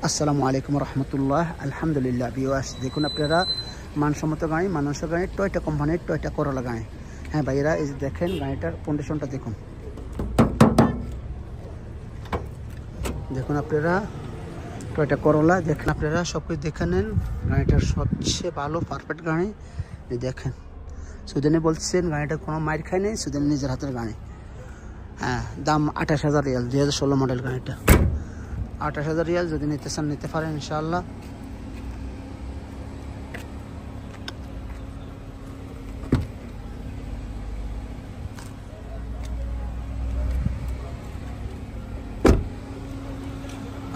আসসালামু আলাইকুম রহমতুল্লাহ। আলহামদুলিল্লাহ ভিউয়ার্স, দেখুন আপনারা মানসম্মত গাড়ি, মানুষের গাড়ি, টয়োটা কোম্পানির টয়োটা করোলা গাড়ি। হ্যাঁ ভাইয়েরা, এই যে দেখেন গাড়িটার কন্ডিশনটা দেখুন। দেখুন আপনারা টয়োটা করোলা দেখেন, আপনারা সব কিছু দেখে নেন। গাড়িটার সবচেয়ে ভালো পারফেক্ট গাড়ি। দেখেন সুদেনে বলছেন গাড়িটা কোনো মাইর খায় নেই, সুদেনে নিজের হাতের গাড়ি। হ্যাঁ, দাম 28,000 রিয়াল, 2016 মডেল গাড়িটা। 28,000 রিয়াল, যদি নিতে চান নিতে পারেন ইনশাআল্লাহ।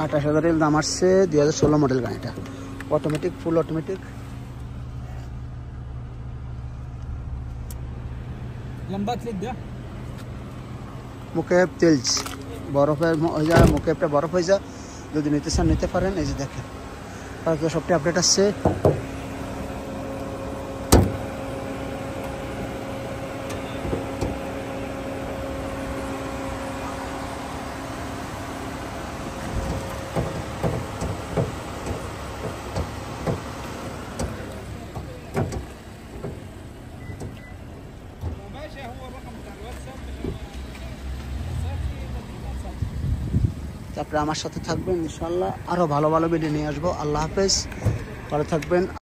$28,000 রিয়াল দাম আসছে, 2016 মডেল গাড়িটা। Automatic, full automatic. মুকেব তেলস বরফের হয়ে যায়, মুকেবটা বরফ হয়ে যায়, যদি নিতে চান নিতে পারেন। এই যে দেখেন সবটি আপডেট আসছে। তারপরে আমার সাথে থাকবেন ইনশাআল্লাহ, আরো ভালো ভালো ভিডিও নিয়ে আসবো। আল্লাহ হাফেজ, ভালো থাকবেন।